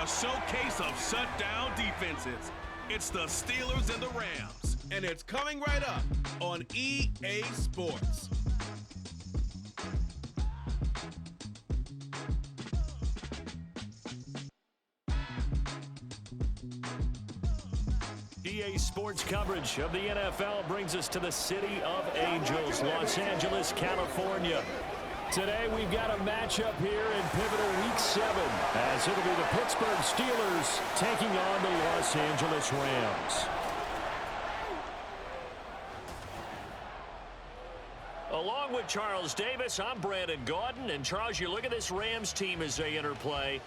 a showcase of shutdown defenses. It's the Steelers and the Rams, and it's coming right up on EA Sports. EA Sports coverage of the NFL brings us to the City of Angels, Los Angeles, California. Today we've got a matchup here in pivotal Week 7, as it'll be the Pittsburgh Steelers taking on the Los Angeles Rams. Along with Charles Davis, I'm Brandon Gaudin. And Charles, you look at this Rams team as they interplay.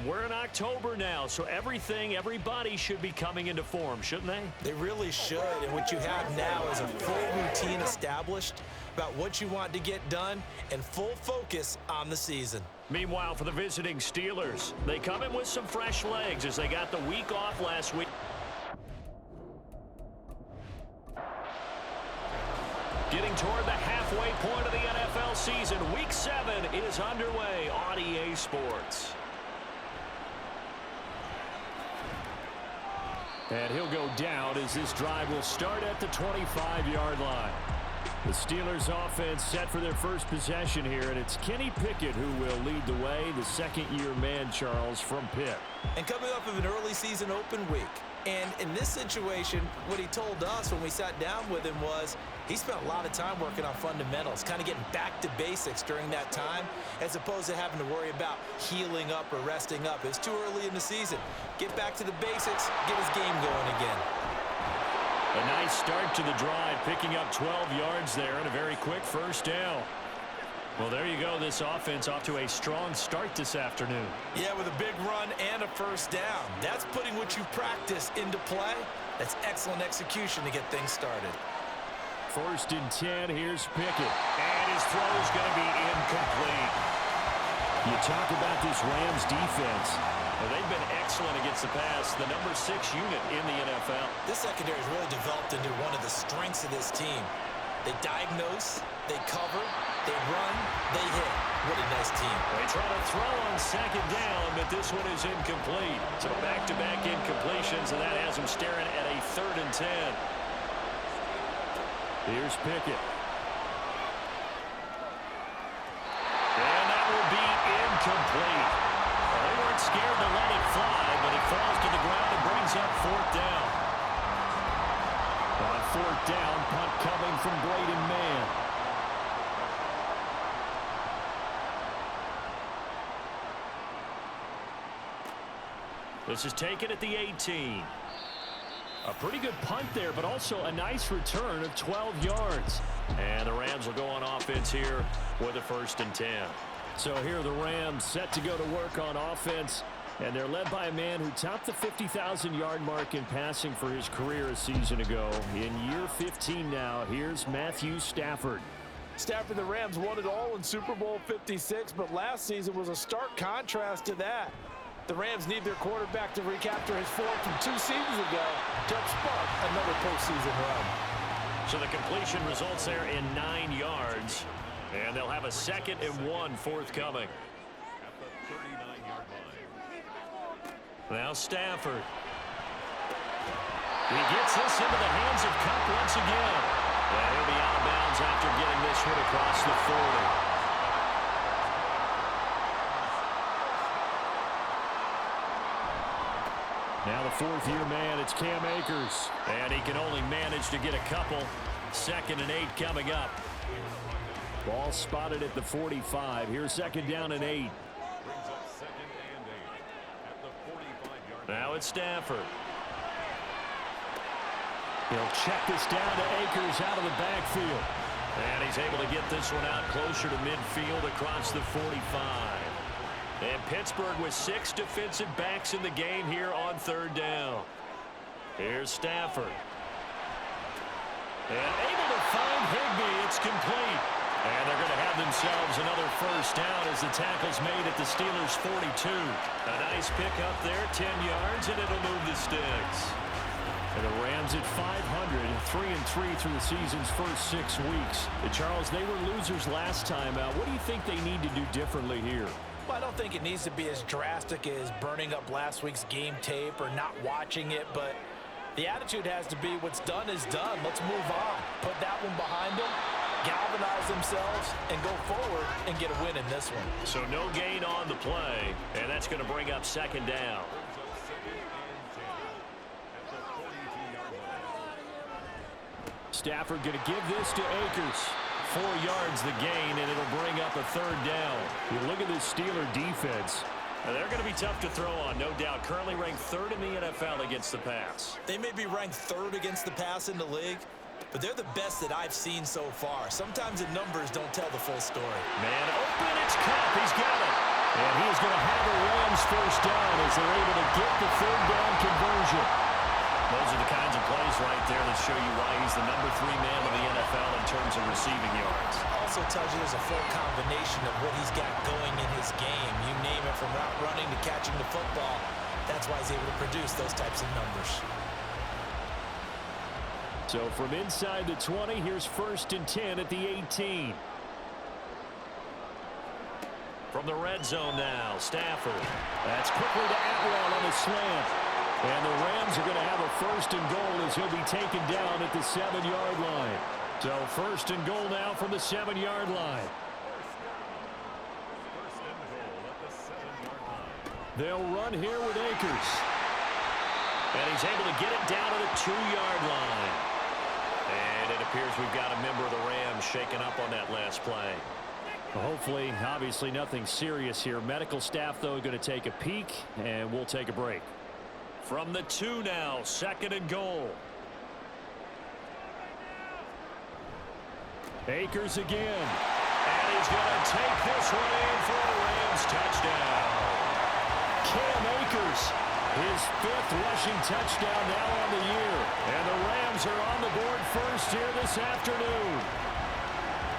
We're in October now, so everybody should be coming into form, shouldn't they? They really should, and what you have now is a full routine established about what you want to get done and full focus on the season. Meanwhile, for the visiting Steelers, they come in with some fresh legs as they got the week off last week. Getting toward the halfway point of the NFL season, Week 7 is underway on EA Sports. And he'll go down as this drive will start at the 25-yard line. The Steelers offense set for their first possession here, and it's Kenny Pickett who will lead the way, the second-year man, Charles, from Pitt. And coming off of an early season open week. And in this situation, what he told us when we sat down with him was he spent a lot of time working on fundamentals, kind of getting back to basics during that time, as opposed to having to worry about healing up or resting up. It's too early in the season. Get back to the basics, get his game going again. A nice start to the drive, picking up 12 yards there and a very quick first down. Well, there you go. This offense off to a strong start this afternoon. Yeah, with a big run and a first down. That's putting what you practice into play. That's excellent execution to get things started. 1st and 10, here's Pickett. And his throw is going to be incomplete. You talk about this Rams defense. Well, they've been excellent against the pass, the number 6 unit in the NFL. This secondary has really developed into one of the strengths of this team. They diagnose, they cover, they run, they hit. What a nice team. They try to throw on 2nd down, but this one is incomplete. So back-to-back incompletions, and that has them staring at a 3rd and 10. Here's Pickett. And that will be incomplete. Well, they weren't scared to let it fly, but it falls to the ground and brings up 4th down. On 4th down, punt coming from Braden Mann. This is taken at the 18. A pretty good punt there, but also a nice return of 12 yards. And the Rams will go on offense here with a 1st and 10. So here are the Rams set to go to work on offense. And they're led by a man who topped the 50,000-yard mark in passing for his career a season ago. In year 15 now, here's Matthew Stafford. Stafford, the Rams won it all in Super Bowl 56, but last season was a stark contrast to that. The Rams need their quarterback to recapture his form from 2 seasons ago to spark another postseason run. So the completion results there in 9 yards, and they'll have a 2nd and 1 forthcoming. Now Stafford. He gets this into the hands of Kupp once again. And he'll be out of bounds after getting this one across the 40. Now the 4th-year man, it's Cam Akers. And he can only manage to get a couple. 2nd and 8 coming up. Ball spotted at the 45. Here's 2nd down and 8. Now it's Stafford. He'll check this down to Akers out of the backfield. And he's able to get this one out closer to midfield across the 45. And Pittsburgh with 6 defensive backs in the game here on 3rd down. Here's Stafford. And able to find Higbee. It's complete. And they're going to have themselves another 1st down as the tackle's made at the Steelers' 42. A nice pick up there, 10 yards, and it'll move the sticks. And the Rams at 500, 3-3 through the season's first 6 weeks. And Charles, they were losers last time out. What do you think they need to do differently here? Well, I don't think it needs to be as drastic as burning up last week's game tape or not watching it, but the attitude has to be what's done is done. Let's move on. Put that one behind them, galvanize themselves, and go forward and get a win in this one. So no gain on the play, and that's going to bring up second down. Stafford going to give this to Akers. 4 yards the gain, and it'll bring up a third down. You look at this Steeler defense. They're going to be tough to throw on, no doubt. Currently ranked 3rd in the NFL against the pass. They may be ranked 3rd against the pass in the league, but they're the best that I've seen so far. Sometimes the numbers don't tell the full story. Man open, it's Cup. He's got it. And he is going to have a Rams first down as they're able to get the 3rd down conversion. Those are the kinds of plays right there that show you why he's the number 3 man in the NFL in terms of receiving yards. Also tells you there's a full combination of what he's got going in his game. You name it, from route running to catching the football. That's why he's able to produce those types of numbers. So from inside the 20, here's 1st and 10 at the 18. From the red zone now, Stafford. That's quickly to Atwell on the slant. And the Rams are going to have a 1st and goal as he'll be taken down at the 7-yard line. So 1st and goal now from the 7-yard line. They'll run here with Akers. And he's able to get it down to the 2-yard line. And it appears we've got a member of the Rams shaken up on that last play. Hopefully, obviously nothing serious here. Medical staff, though, going to take a peek, and we'll take a break. From the 2 now, 2nd and goal. Akers again. And he's going to take this one in for a Rams touchdown. Cam Akers, his 5th rushing touchdown now on the year. And the Rams are on the board first here this afternoon.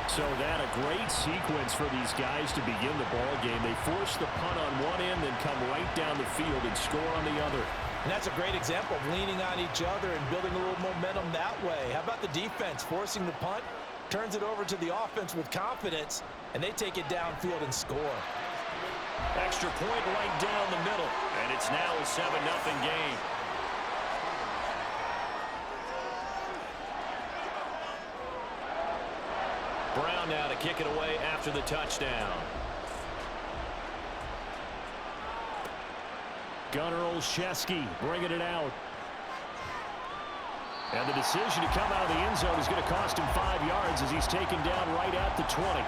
So that a great sequence for these guys to begin the ball game. They force the punt on one end, then come right down the field and score on the other. And that's a great example of leaning on each other and building a little momentum that way. How about the defense forcing the punt, turns it over to the offense with confidence, and they take it downfield and score. Extra point right down the middle, and it's now a 7-0 game. Brown now to kick it away after the touchdown. Gunnar Olszewski bringing it out. And the decision to come out of the end zone is going to cost him 5 yards as he's taken down right at the 20.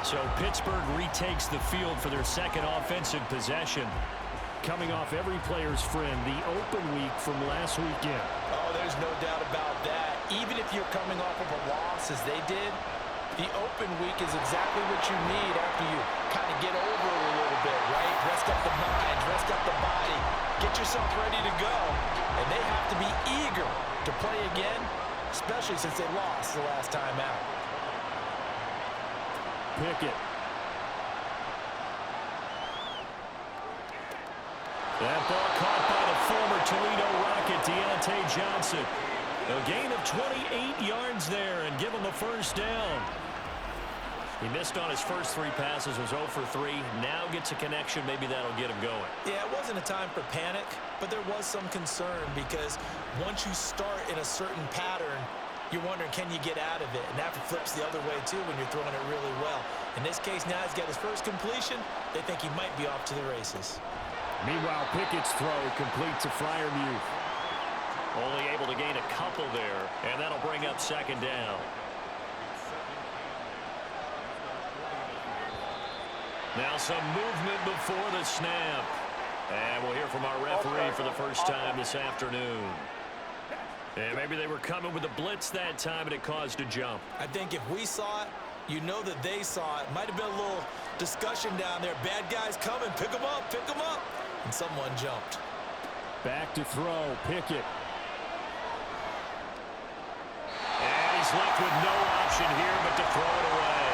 So Pittsburgh retakes the field for their 2nd offensive possession. Coming off every player's friend, the open week from last weekend. Oh, there's no doubt about that. Even if you're coming off of a loss as they did, the open week is exactly what you need after you kind of get over it a little bit, right? Rest up the mind, rest up the body, get yourself ready to go. And they have to be eager to play again, especially since they lost the last time out. Pickett. That ball caught by the former Toledo Rocket, Deontay Johnson. A gain of 28 yards there and give him a 1st down. He missed on his first 3 passes, was 0 for 3. Now gets a connection. Maybe that'll get him going. Yeah, it wasn't a time for panic, but there was some concern because once you start in a certain pattern, you're wondering, can you get out of it? And that flips the other way, too, when you're throwing it really well. In this case, now he's got his first completion. They think he might be off to the races. Meanwhile, Pickett's throw complete to Freiermuth. Only able to gain a couple there, and that'll bring up 2nd down. Now some movement before the snap. And we'll hear from our referee for the first time this afternoon. And maybe they were coming with a blitz that time, and it caused a jump. I think if we saw it, you know that they saw it. Might have been a little discussion down there. Bad guys coming. Pick them up. Pick them up. And someone jumped. Back to throw. Pickett. And he's left with no option here but to throw it away.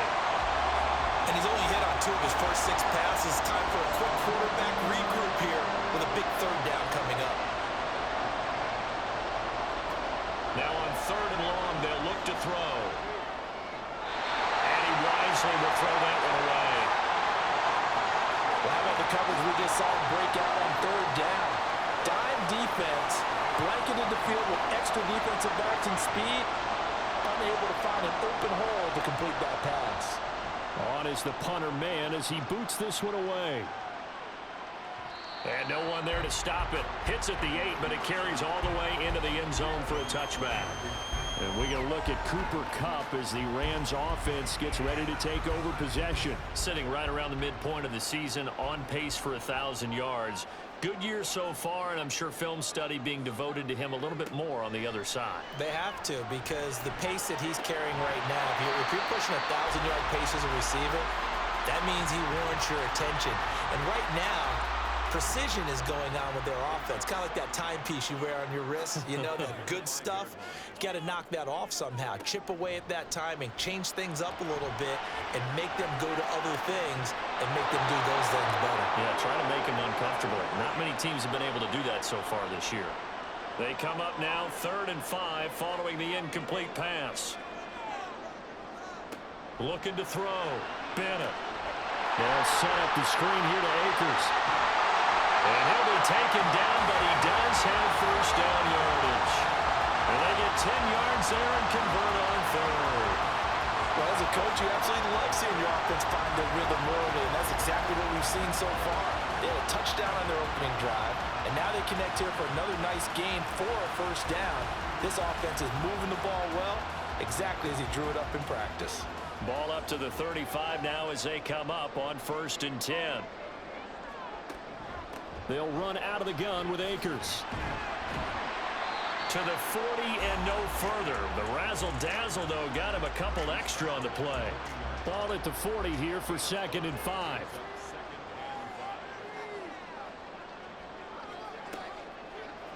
And he's only hit on 2 of his first 6 passes. Time for a quick quarterback regroup here with a big 3rd down coming up. Now on 3rd and long, they'll look to throw. And he wisely will throw that one away. speed, unable to find an open hole to complete that pass. On is the punter man as he boots this one away. And no one there to stop it. Hits at the 8, but it carries all the way into the end zone for a touchback. And we're going to look at Cooper Kupp as the Rams offense gets ready to take over possession. Sitting right around the midpoint of the season, on pace for 1,000 yards. Good year so far, and I'm sure film study being devoted to him a little bit more on the other side. They have to, because the pace that he's carrying right now, if you're pushing 1,000-yard pace as a receiver, that means he warrants your attention. And right now, precision is going on with their offense. Kind of like that timepiece you wear on your wrist. You know, that good stuff. You got to knock that off somehow. Chip away at that timing. Change things up a little bit and make them go to other things and make them do those things better. Yeah, try to make them uncomfortable. Not many teams have been able to do that so far this year. They come up now 3rd and 5 following the incomplete pass. Looking to throw. Bennett. They'll set up the screen here to Akers. And he'll be taken down, but he does have first down yardage. And they get 10 yards there and convert on 3rd. Well, as a coach, you absolutely love seeing your offense find their rhythm early, and that's exactly what we've seen so far. They had a touchdown on their opening drive, and now they connect here for another nice gain for a first down. This offense is moving the ball well, exactly as he drew it up in practice. Ball up to the 35 now as they come up on 1st and 10. They'll run out of the gun with Akers. To the 40 and no further. The razzle-dazzle, though, got him a couple extra on the play. Ball at the 40 here for 2nd and 5.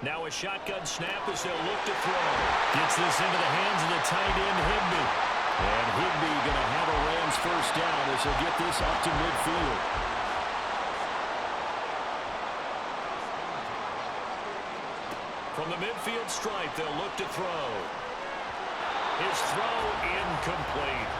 Now a shotgun snap as they'll look to throw. Gets this into the hands of the tight end, Higbee. And Higbee going to have a Rams first down as he'll get this up to midfield. From the midfield stripe, they'll look to throw. His throw incomplete.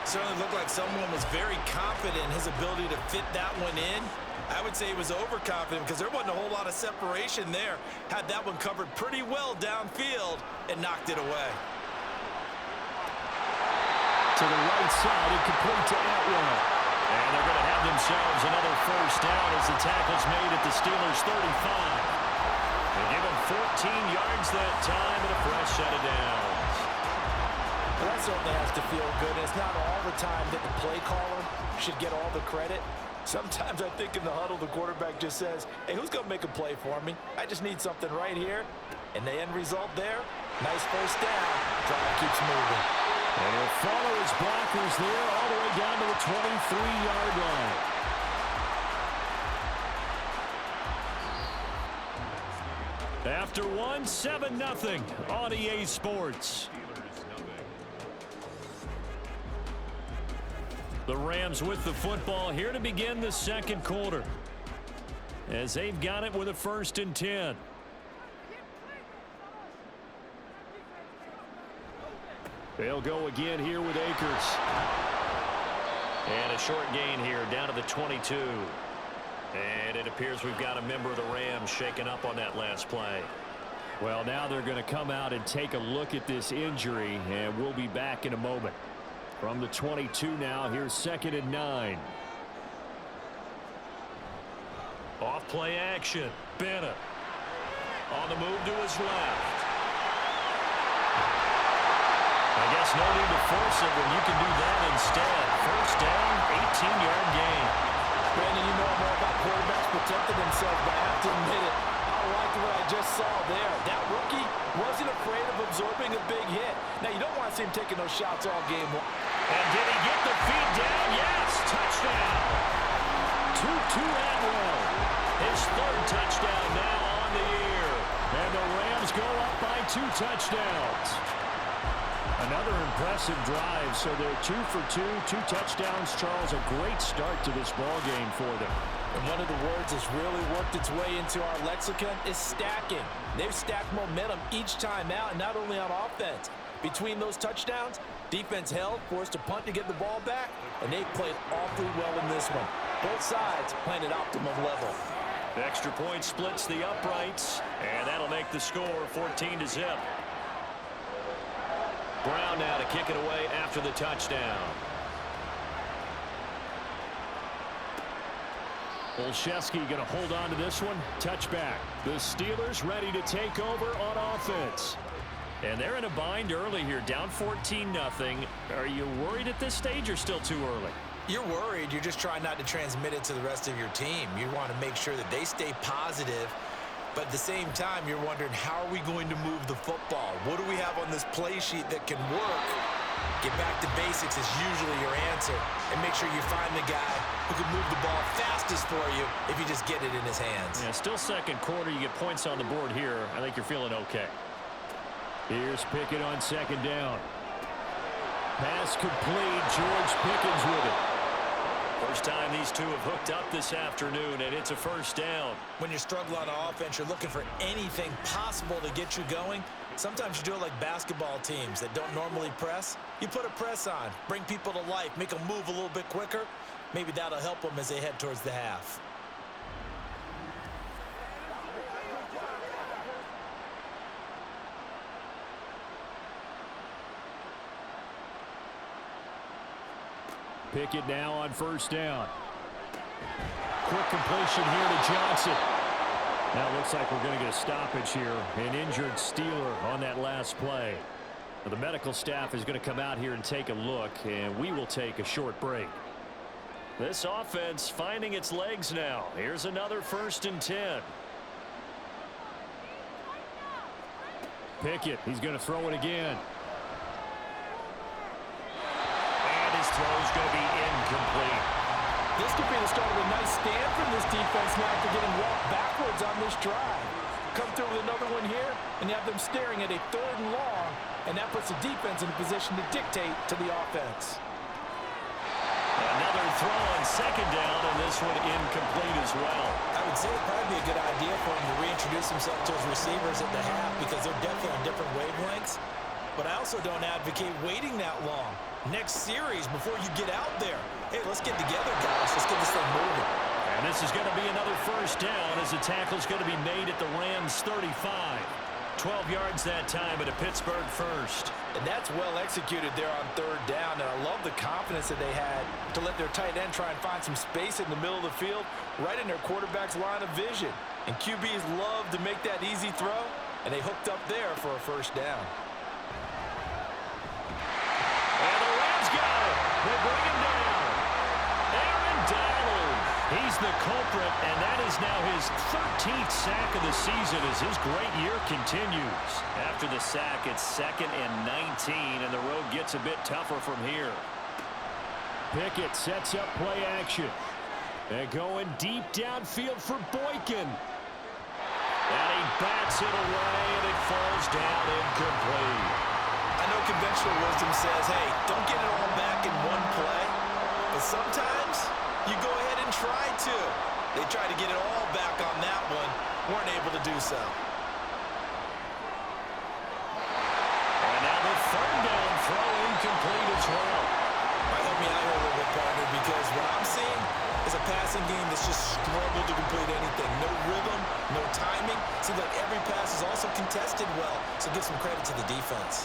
Certainly looked like someone was very confident in his ability to fit that one in. I would say he was overconfident because there wasn't a whole lot of separation there. Had that one covered pretty well downfield and knocked it away. To the right side, incomplete to Atwell. And they're going to have themselves another first down as the tackle's made at the Steelers' 35. They give him 14 yards that time and a fresh set of downs. Well, that certainly has to feel good. It's not all the time that the play caller should get all the credit. Sometimes I think in the huddle, the quarterback just says, hey, who's going to make a play for me? I just need something right here. And the end result there, nice first down. Drive keeps moving. And he'll follow his blockers there all the way down to the 23-yard line. After one, 7-0 on EA Sports. The Rams with the football here to begin the second quarter, as they've got it with a 1st and 10. They'll go again here with Akers. And a short gain here down to the 22. And it appears we've got a member of the Rams shaken up on that last play. Well, now they're going to come out and take a look at this injury, and we'll be back in a moment. From the 22 now, here's 2nd and 9. Off play action. Bennett on the move to his left. I guess no need to force it when you can do that instead. First down, 18-yard gain. Brandon, you know more about quarterbacks protecting themselves, but I have to admit it. I like what I just saw there. That rookie wasn't afraid of absorbing a big hit. Now, you don't want to see him taking those shots all game long. And did he get the feed down? Yes, touchdown. Tutu Atwell. His 3rd touchdown now on the year. And the Rams go up by 2 touchdowns. Another impressive drive, so they're 2 for 2, 2 touchdowns. Charles, a great start to this ball game for them. And one of the words that's really worked its way into our lexicon is stacking. They've stacked momentum each time out, and not only on offense. Between those touchdowns, defense held, forced a punt to get the ball back, and they played awfully well in this one. Both sides playing at optimum level. The extra point splits the uprights, and that'll make the score 14-0. Brown now to kick it away after the touchdown. Olszewski going to hold on to this one. Touchback. The Steelers ready to take over on offense. And they're in a bind early here, down 14-0. Are you worried at this stage or still too early? You're worried. You're just trying not to transmit it to the rest of your team. You want to make sure that they stay positive. But at the same time, you're wondering, how are we going to move the football? What do we have on this play sheet that can work? Get back to basics is usually your answer. And make sure you find the guy who can move the ball fastest for you if you just get it in his hands. Yeah, still second quarter. You get points on the board here. I think you're feeling okay. Here's Pickett on second down. Pass complete. George Pickens with it. First time these two have hooked up this afternoon, and it's a first down. When you struggle on offense, you're looking for anything possible to get you going. Sometimes you do it like basketball teams that don't normally press. You put a press on, bring people to life, make them move a little bit quicker. Maybe that'll help them as they head towards the half. Pickett now on first down. Quick completion here to Johnson. Now it looks like we're going to get a stoppage here. An injured Steeler on that last play. Now the medical staff is going to come out here and take a look, and we will take a short break. This offense finding its legs now. Here's another 1st and 10. Pickett, he's going to throw it again. His throw is going to be incomplete. This could be the start of a nice stand from this defense now after getting walked backwards on this drive. Come through with another one here, and you have them staring at a 3rd and long, and that puts the defense in a position to dictate to the offense. Another throw on second down, and this one incomplete as well. I would say it'd probably be a good idea for him to reintroduce himself to his receivers at the half because they're definitely on different wavelengths. But I also don't advocate waiting that long. Next series before you get out there. Hey, let's get together, guys. Let's get this thing moving. And this is going to be another first down as the tackle's going to be made at the Rams' 35. 12 yards that time at a Pittsburgh first. And that's well executed there on 3rd down. And I love the confidence that they had to let their tight end try and find some space in the middle of the field, right in their quarterback's line of vision. And QBs love to make that easy throw, and they hooked up there for a first down. They bring him down. Aaron Donald. He's the culprit, and that is now his 13th sack of the season as his great year continues. After the sack, it's 2nd and 19, and the road gets a bit tougher from here. Pickett sets up play action. And going deep downfield for Boykin. And he bats it away, and it falls down incomplete. I know conventional wisdom says, hey, don't get it all back in one play. But sometimes you go ahead and try to. They tried to get it all back on that one. Weren't able to do so. And now the 3rd down throw incomplete as well. Might help me out here a little bit, partner, because what I'm seeing is a passing game that's just struggled to complete anything. No rhythm, no timing. Seems like every pass is also contested well. So give some credit to the defense.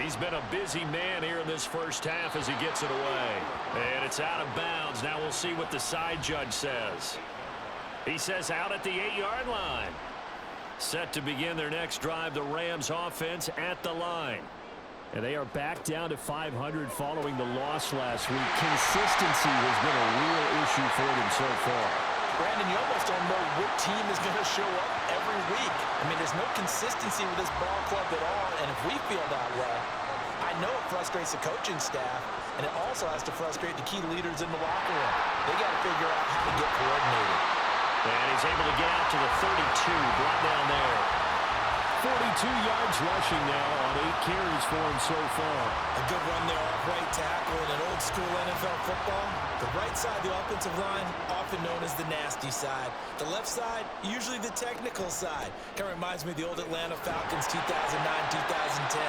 He's been a busy man here in this first half as he gets it away. And it's out of bounds. Now we'll see what the side judge says. He says out at the 8-yard line. Set to begin their next drive, the Rams offense at the line. And they are back down to 500 following the loss last week. Consistency has been a real issue for them so far. Brandon, you almost don't know what team is going to show up every week. I mean, there's no consistency with this ball club at all, and if we feel that way, I know it frustrates the coaching staff, and it also has to frustrate the key leaders in the locker room. They got to figure out how to get coordinated. And he's able to get out to the 32, brought down there. 42 yards rushing now on 8 carries for him so far. A good run there off right tackle in an old school NFL football. The right side, the offensive line, often known as the nasty side. The left side, usually the technical side. Kind of reminds me of the old Atlanta Falcons 2009, 2010.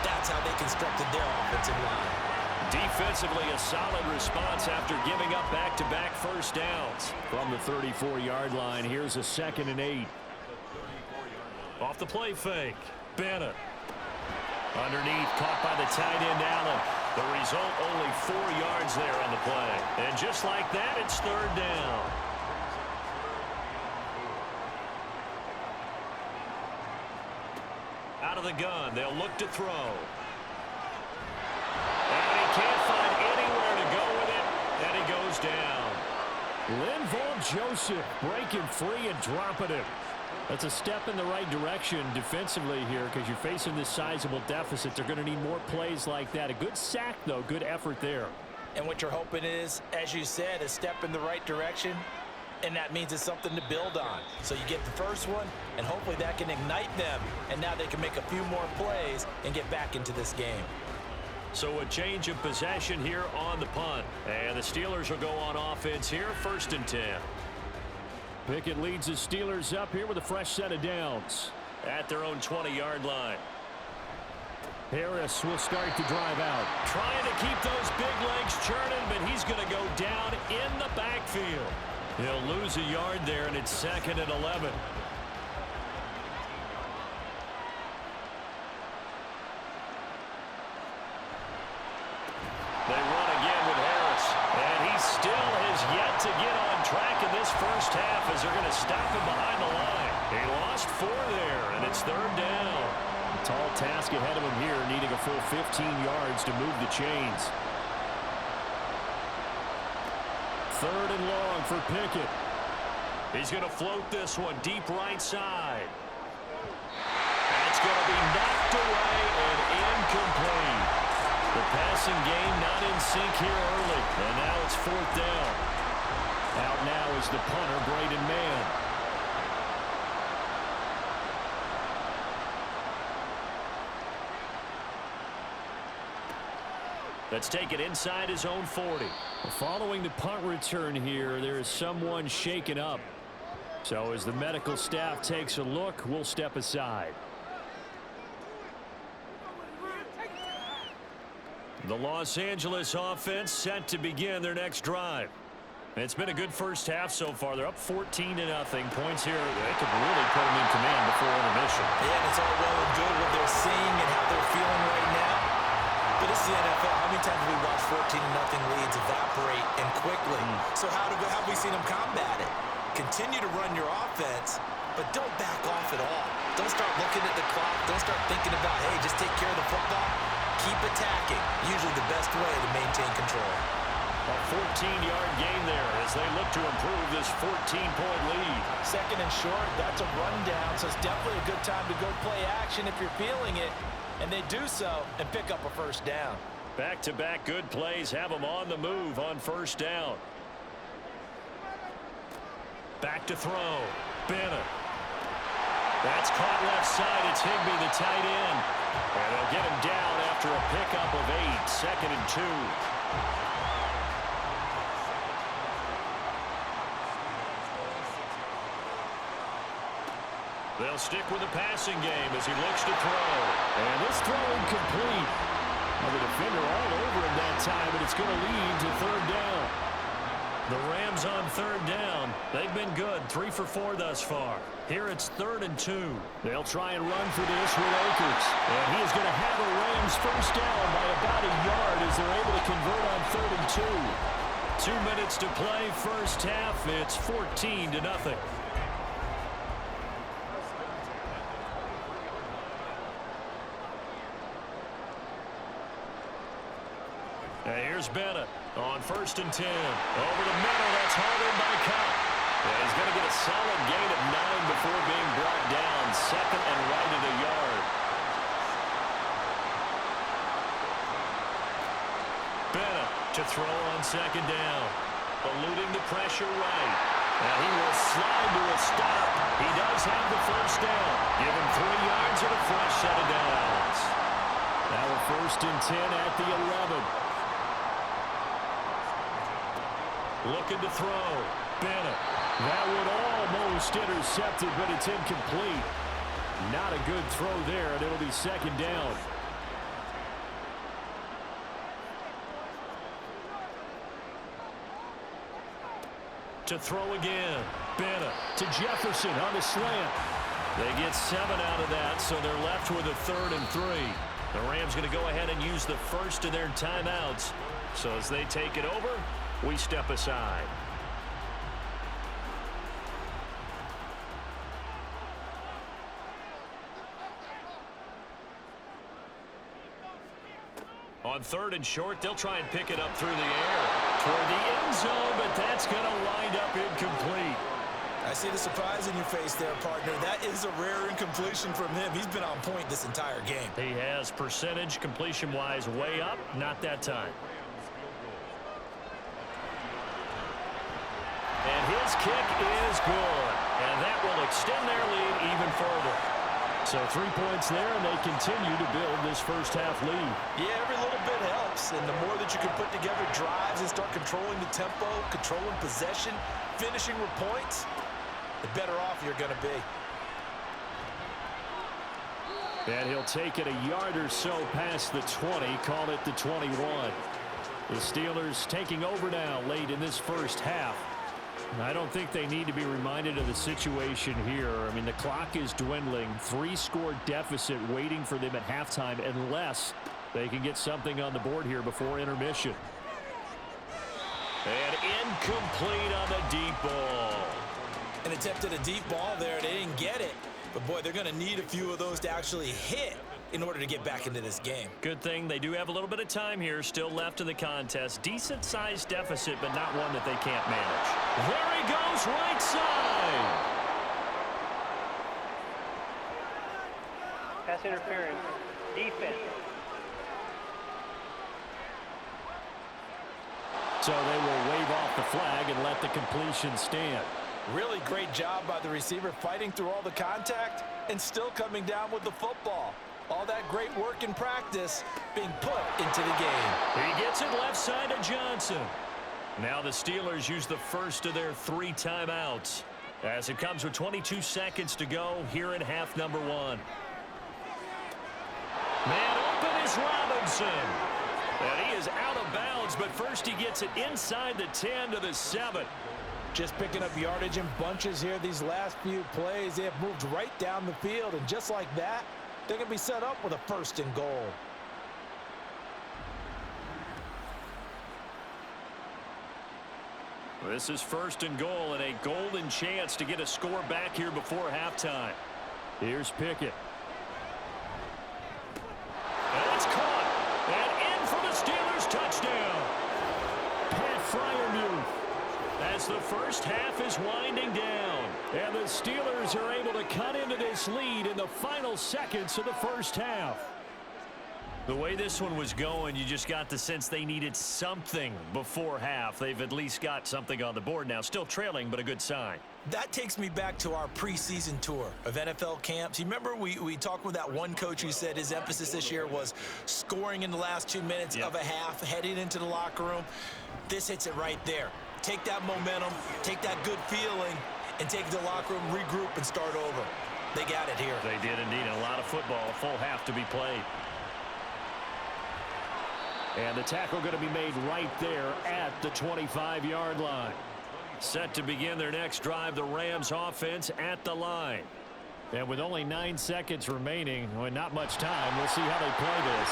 That's how they constructed their offensive line. Defensively, a solid response after giving up back-to-back first downs. From the 34-yard line, here's a 2nd and 8. Off the play fake, Bennett. Underneath, caught by the tight end, Allen. The result, only 4 yards there on the play. And just like that, it's third down. Out of the gun, they'll look to throw. And he can't find anywhere to go with it, and he goes down. Linval Joseph breaking free and dropping him. That's a step in the right direction defensively here because you're facing this sizable deficit. They're going to need more plays like that. A good sack, though. Good effort there. And what you're hoping is, as you said, a step in the right direction, and that means it's something to build on. So you get the first one, and hopefully that can ignite them, and now they can make a few more plays and get back into this game. So a change of possession here on the punt. And the Steelers will go on offense here, 1st and 10. Pickett leads the Steelers up here with a fresh set of downs. At their own 20-yard line. Harris will start to drive out. Trying to keep those big legs churning, but he's going to go down in the backfield. He'll lose a yard there, and it's 2nd and 11. They run again with Harris. And he still has yet to get on track in this first half as they're going to stop him behind the line. He lost 4 there, and it's third down. A tall task ahead of him here, needing a full 15 yards to move the chains. 3rd and long for Pickett. He's going to float this one deep right side. That's going to be knocked away and incomplete. The passing game not in sync here early. And now it's 4th down. Out now is the punter, Braden Mann. Let's take it inside his own 40. Following the punt return here, there is someone shaken up. So as the medical staff takes a look, we'll step aside. The Los Angeles offense set to begin their next drive. It's been a good first half so far. They're up 14-0. Points here, they could really put them in command before intermission. Yeah, and it's all well and good what they're seeing and how they're feeling right now. But this is the NFL. How many times have we watched 14-0 leads evaporate and quickly? So how have we seen them combat it? Continue to run your offense, but don't back off at all. Don't start looking at the clock. Don't start thinking about, hey, just take care of the football. Keep attacking. Usually the best way to maintain control. A 14-yard gain there as they look to improve this 14-point lead. 2nd and short, that's a rundown, so it's definitely a good time to go play action if you're feeling it. And they do so and pick up a first down. Back-to-back good plays have them on the move on first down. Back to throw. Bennett. That's caught left side. It's Higbee, the tight end. And they'll get him down after a pickup of 8. 2nd and 2. They'll stick with the passing game as he looks to throw. And this throw incomplete. Well, the defender all over him that time, but it's going to lead to 3rd down. The Rams on 3rd down. They've been good, 3 for 4 thus far. Here it's 3rd and 2. They'll try and run for this with Akers. And he is going to have the Rams first down by about a yard as they're able to convert on 3rd and 2. 2 minutes to play first half. It's 14-0. Here's Bennett on 1st and 10. Over the middle, that's hauled in by Cup. And he's going to get a solid gain of 9 before being brought down. 2nd and right at a yard. Bennett to throw on 2nd down. Eluding the pressure right. And he will slide to a stop. He does have the first down. Give him 3 yards and a fresh set of downs. Now a 1st and 10 at the 11. Looking to throw. Bennett. That would almost intercepted, but it's incomplete. Not a good throw there, and it'll be 2nd down. To throw again. Bennett. To Jefferson on the slant. They get 7 out of that, so they're left with a 3rd and 3. The Rams going to go ahead and use the first of their timeouts. So as they take it over, we step aside. On 3rd and short, they'll try and pick it up through the air toward the end zone, but that's going to wind up incomplete. I see the surprise in your face there, partner. That is a rare incompletion from him. He's been on point this entire game. He has percentage completion-wise way up, not that time. And his kick is good, and that will extend their lead even further. So 3 points there, and they continue to build this first half lead. Yeah, every little bit helps, and the more that you can put together drives and start controlling the tempo, controlling possession, finishing with points, the better off you're going to be. And he'll take it a yard or so past the 20, call it the 21. The Steelers taking over now late in this first half. I don't think they need to be reminded of the situation here. I mean, the clock is dwindling. 3-score deficit waiting for them at halftime unless they can get something on the board here before intermission. And incomplete on the deep ball. An attempt at a deep ball there. They didn't get it. But, boy, they're going to need a few of those to actually hit in order to get back into this game. Good thing they do have a little bit of time here still left in the contest. Decent-sized deficit, but not one that they can't manage. There he goes, right side. Pass interference. Defense. So they will wave off the flag and let the completion stand. Really great job by the receiver fighting through all the contact and still coming down with the football. All that great work in practice being put into the game. He gets it left side to Johnson. Now the Steelers use the first of their 3 timeouts as it comes with 22 seconds to go here in half number 1. Man open is Robinson. And he is out of bounds, but first he gets it inside the 10 to the 7. Just picking up yardage in bunches here these last few plays. They have moved right down the field, and just like that, they're going to be set up with a 1st and goal. This is 1st and goal and a golden chance to get a score back here before halftime. Here's Pickett. And it's caught. And in for the Steelers touchdown. Pat Freiermuth. As the first half is winding down. And the Steelers are able to cut into this lead in the final seconds of the first half. The way this one was going, you just got the sense they needed something before half. They've at least got something on the board now. Still trailing, but a good sign. That takes me back to our preseason tour of NFL camps. You remember we talked with that one coach who said his emphasis this year was scoring in the last 2 minutes of a half, heading into the locker room. This hits it right there. Take that momentum, take that good feeling, and take the locker room, regroup, and start over. They got it here. They did indeed. A lot of football, a full half to be played. And the tackle going to be made right there at the 25-yard line. Set to begin their next drive, the Rams offense at the line. And with only 9 seconds remaining, well, not much time, we'll see how they play this.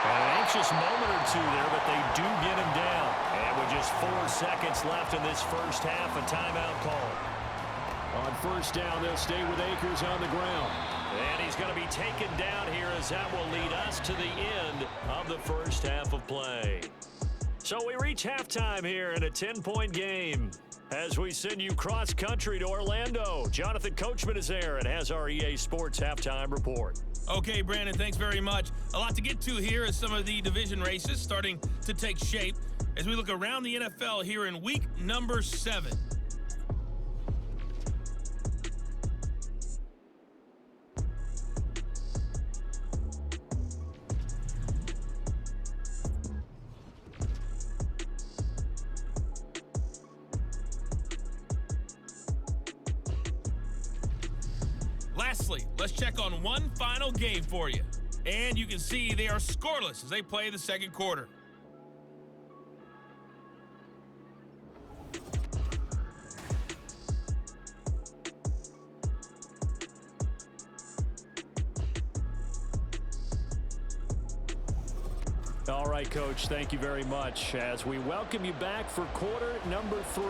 An anxious moment or two there, but they do get him down. And with just 4 seconds left in this first half, a timeout call. On 1st down, they'll stay with Akers on the ground. And he's going to be taken down here as that will lead us to the end of the first half of play. So we reach halftime here in a 10-point game as we send you cross-country to Orlando. Jonathan Coachman is there and has our EA Sports halftime report. Okay, Brandon, thanks very much. A lot to get to here as some of the division races starting to take shape as we look around the NFL here in week number 7. Lastly, let's check on one final game for you. And you can see they are scoreless as they play the second quarter. All right, Coach, thank you very much as we welcome you back for quarter number 3.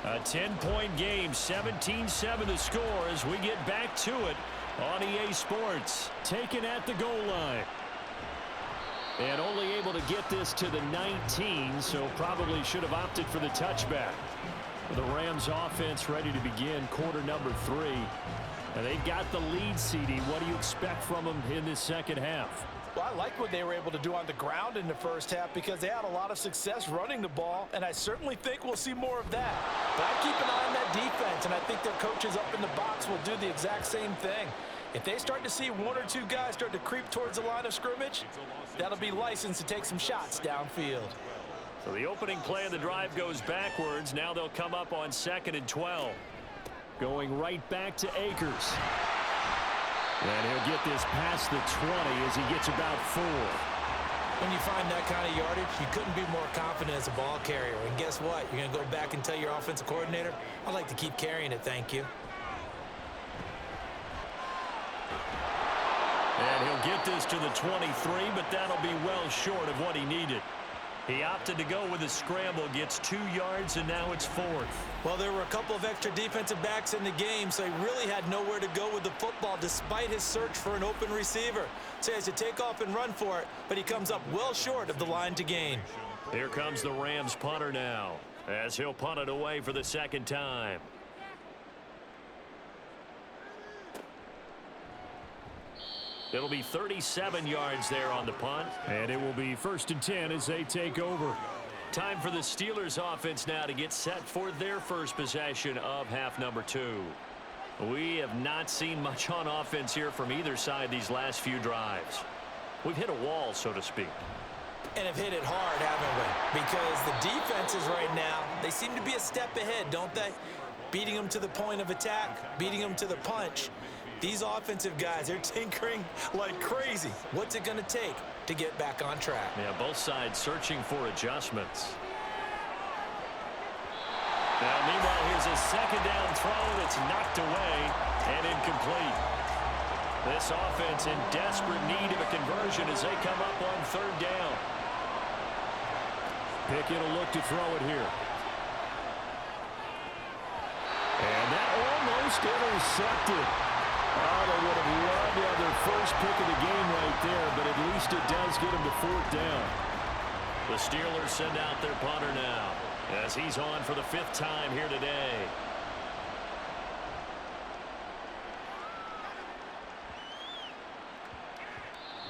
A 10-point game, 17-7 the score as we get back to it on EA Sports. Taken at the goal line. And only able to get this to the 19, so probably should have opted for the touchback. The Rams offense ready to begin quarter number 3. And they've got the lead, CD. What do you expect from them in this second half? Well, I like what they were able to do on the ground in the first half because they had a lot of success running the ball, and I certainly think we'll see more of that. But I keep an eye on that defense, and I think their coaches up in the box will do the exact same thing. If they start to see one or two guys start to creep towards the line of scrimmage, that'll be licensed to take some shots downfield. So the opening play of the drive goes backwards. Now they'll come up on 2nd and 12. Going right back to Akers. And he'll get this past the 20 as he gets about 4. When you find that kind of yardage, you couldn't be more confident as a ball carrier. And guess what? You're going to go back and tell your offensive coordinator, I'd like to keep carrying it, thank you. And he'll get this to the 23, but that'll be well short of what he needed. He opted to go with a scramble, gets 2 yards, and now it's 4th. Well, there were a couple of extra defensive backs in the game, so he really had nowhere to go with the football despite his search for an open receiver. So he has to take off and run for it, but he comes up well short of the line to gain. Here comes the Rams punter now, as he'll punt it away for the 2nd time. It'll be 37 yards there on the punt. And it will be 1st and 10 as they take over. Time for the Steelers offense now to get set for their first possession of half number 2. We have not seen much on offense here from either side these last few drives. We've hit a wall, so to speak. And have hit it hard, haven't we? Because the defenses right now, they seem to be a step ahead, don't they? Beating them to the point of attack, beating them to the punch. These offensive guys are tinkering like crazy. What's it going to take to get back on track? Yeah, both sides searching for adjustments. Now, meanwhile, here's a 2nd down throw that's knocked away and incomplete. This offense in desperate need of a conversion as they come up on 3rd down. Pickett will look to throw it here. And that almost intercepted. Oh, they would have loved to have their first pick of the game right there, but at least it does get them to 4th down. The Steelers send out their punter now as he's on for the 5th time here today.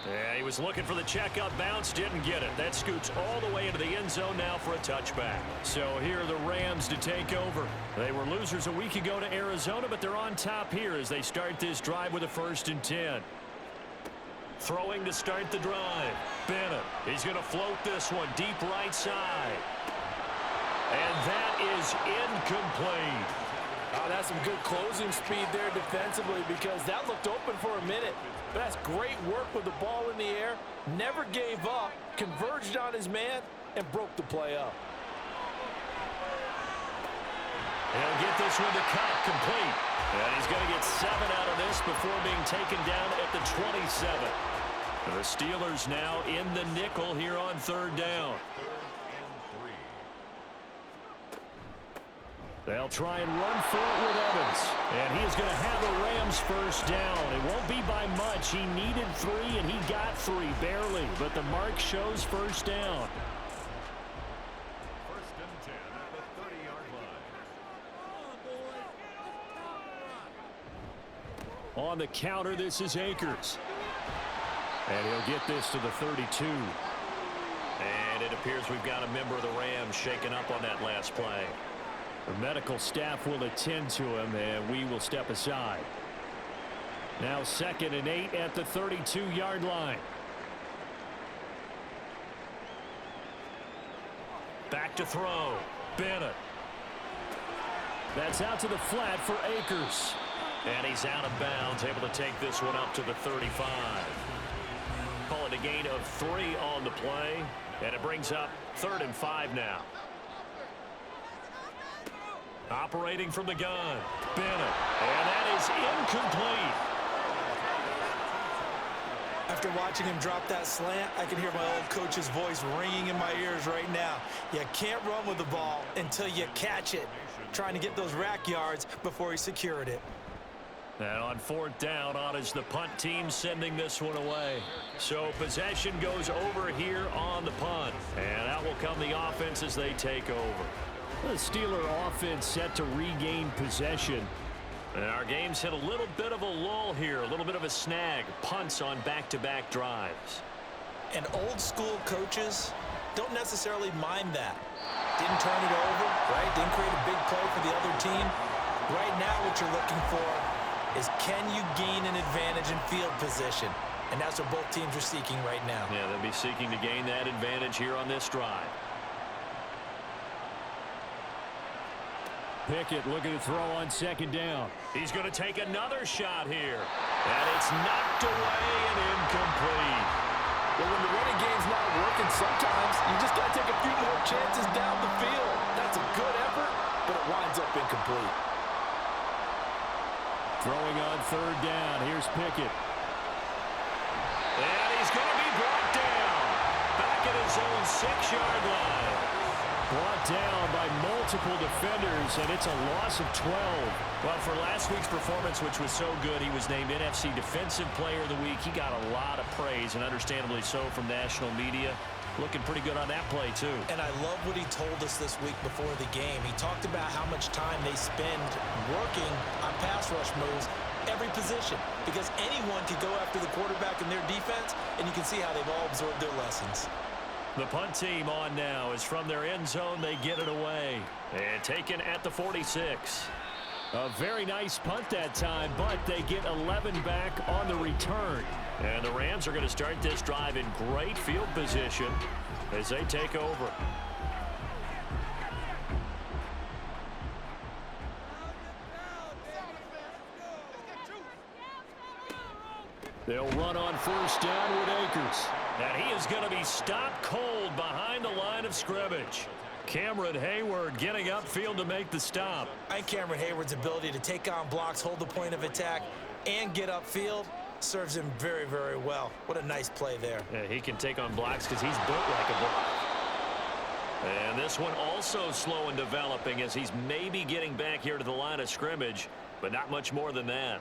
Yeah, he was looking for the checkup bounce, didn't get it. That scoots all the way into the end zone now for a touchback. So here are the Rams to take over. They were losers a week ago to Arizona, but they're on top here as they start this drive with a 1st and 10. Throwing to start the drive. Bennett, he's going to float this one deep right side. And that is incomplete. Oh, that's some good closing speed there defensively because that looked open for a minute. But that's great work with the ball in the air. Never gave up, converged on his man, and broke the play up. He'll get this one to cut complete. And he's going to get 7 out of this before being taken down at the 27. The Steelers now in the nickel here on 3rd down. They'll try and run for it with Evans. And he is going to have the Rams 1st down. It won't be by much. He needed 3, and he got 3, barely. But the mark shows 1st down. 1st and 10 at the 30-yard line. On the counter, this is Akers. And he'll get this to the 32. And it appears we've got a member of the Rams shaken up on that last play. The medical staff will attend to him, and we will step aside. Now 2nd and 8 at the 32-yard line. Back to throw. Bennett. That's out to the flat for Akers. And he's out of bounds, able to take this one up to the 35. Call it a gain of 3 on the play, and it brings up 3rd and 5 now. Operating from the gun, Bennett, and that is incomplete. I After watching him drop that slant, I can hear my old coach's voice ringing in my ears right now. You can't run with the ball until you catch it. Trying to get those rack yards before he secured it. And on 4th down, on is the punt team sending this one away. So possession goes over here on the punt. And out will come the offense as they take over. The Steeler offense set to regain possession. And our game's hit a little bit of a lull here, a little bit of a snag. Punts on back-to-back drives. And old school coaches don't necessarily mind that. Didn't turn it over, right? Didn't create a big play for the other team. Right now what you're looking for is, can you gain an advantage in field position? And that's what both teams are seeking right now. Yeah, they'll be seeking to gain that advantage here on this drive. Pickett looking to throw on 2nd down. He's going to take another shot here. And it's knocked away and incomplete. Well, when the running game's not working, sometimes you just got to take a few more chances down the field. That's a good effort, but it winds up incomplete. Throwing on 3rd down. Here's Pickett. And he's going to be brought down. Back at his own 6-yard line. Brought down by multiple defenders, and it's a loss of 12. Well, for last week's performance, which was so good, he was named NFC Defensive Player of the Week. He got a lot of praise, and understandably so, from national media. Looking pretty good on that play, too. And I love what he told us this week before the game. He talked about how much time they spend working on pass rush moves, every position, because anyone could go after the quarterback in their defense, and you can see how they've all absorbed their lessons. The punt team on now is from their end zone. They get it away. And taken at the 46. A very nice punt that time, but they get 11 back on the return. And the Rams are going to start this drive in great field position as they take over. They'll run on 1st down with Akers. And he is going to be stopped cold behind the line of scrimmage. Cameron Hayward getting upfield to make the stop. I think Cameron Hayward's ability to take on blocks, hold the point of attack, and get upfield serves him very, very well. What a nice play there. Yeah, he can take on blocks because he's built like a block. And this one also slow in developing as he's maybe getting back here to the line of scrimmage, but not much more than that.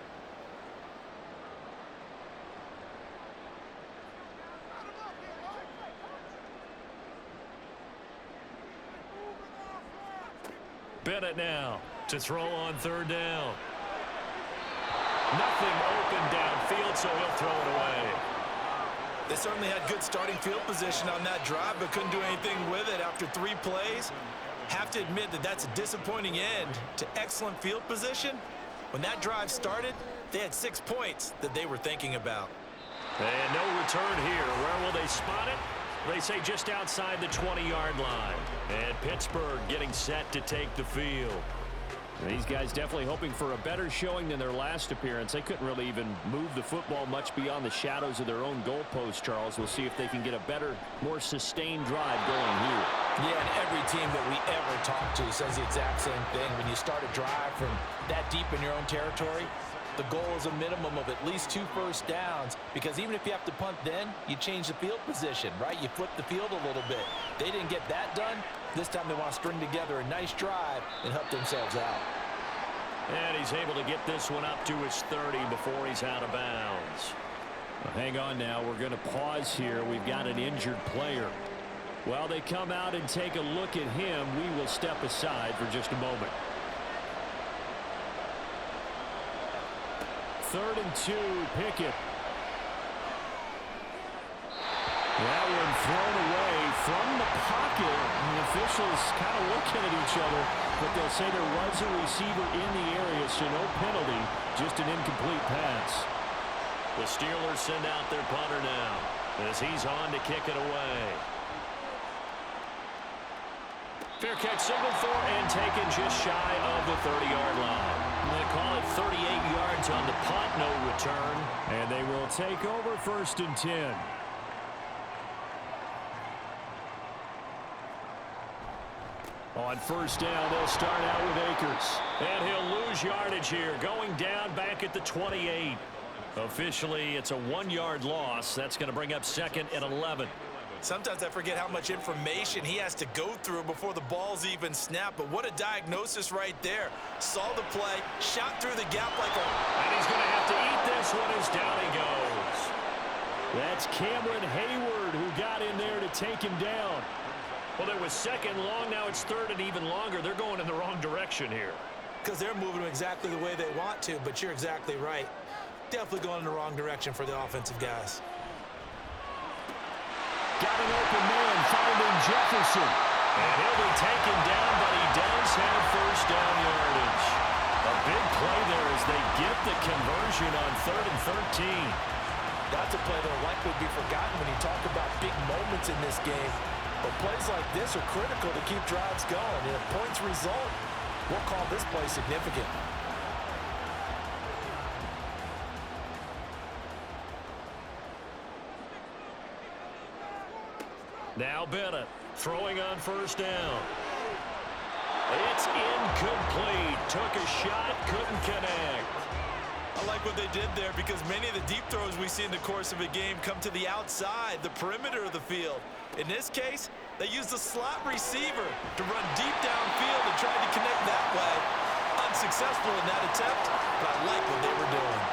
Bennett now to throw on 3rd down. Nothing open downfield, so he'll throw it away. They certainly had good starting field position on that drive, but couldn't do anything with it after 3 plays. Have to admit that that's a disappointing end to excellent field position. When that drive started, they had 6 points that they were thinking about. And no return here. Where will they spot it? They say just outside the 20-yard line. And Pittsburgh getting set to take the field. These guys definitely hoping for a better showing than their last appearance. They couldn't really even move the football much beyond the shadows of their own goalpost, Charles. We'll see if they can get a better, more sustained drive going here. Yeah, and every team that we ever talk to says the exact same thing. When you start a drive from that deep in your own territory, the goal is a minimum of at least 2 first downs, because even if you have to punt then, you change the field position, right? You flip the field a little bit. They didn't get that done. This time they want to string together a nice drive and help themselves out. And he's able to get this one up to his 30 before he's out of bounds. Well, hang on now. We're going to pause here. We've got an injured player. While they come out and take a look at him, we will step aside for just a moment. 3rd and 2, Pickett. That one thrown away from the pocket. And the officials kind of looking at each other, but they'll say there was a receiver in the area, so no penalty, just an incomplete pass. The Steelers send out their punter now as he's on to kick it away. Fair catch signaled for and taken just shy of the 30-yard line. They call it 38 yards on the punt, no return. And they will take over 1st and 10. On 1st down, they'll start out with Akers. And he'll lose yardage here, going down back at the 28. Officially, it's a 1-yard loss. That's going to bring up 2nd and 11. Sometimes I forget how much information he has to go through before the ball's even snapped. But what a diagnosis right there. Saw the play, shot through the gap like a... And he's going to have to eat this one as down he goes. That's Cameron Hayward who got in there to take him down. Well, it was 2nd long. Now it's 3rd and even longer. They're going in the wrong direction here. Because they're moving exactly the way they want to, but you're exactly right. Definitely going in the wrong direction for the offensive guys. Got an open man finding Jefferson. And he'll be taken down, but he does have first down yardage. A big play there as they get the conversion on 3rd and 13. That's a play that will likely be forgotten when you talk about big moments in this game. But plays like this are critical to keep drives going. And if points result, we'll call this play significant. Now Bennett throwing on first down. It's incomplete. Took a shot, couldn't connect. I like what they did there because many of the deep throws we see in the course of a game come to the outside, the perimeter of the field. In this case, they used the slot receiver to run deep downfield and tried to connect that way. Unsuccessful in that attempt, but I like what they were doing.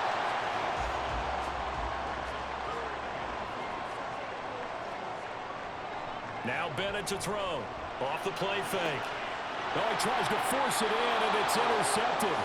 Now Bennett to throw. Off the play fake. Oh, he tries to force it in, and it's intercepted.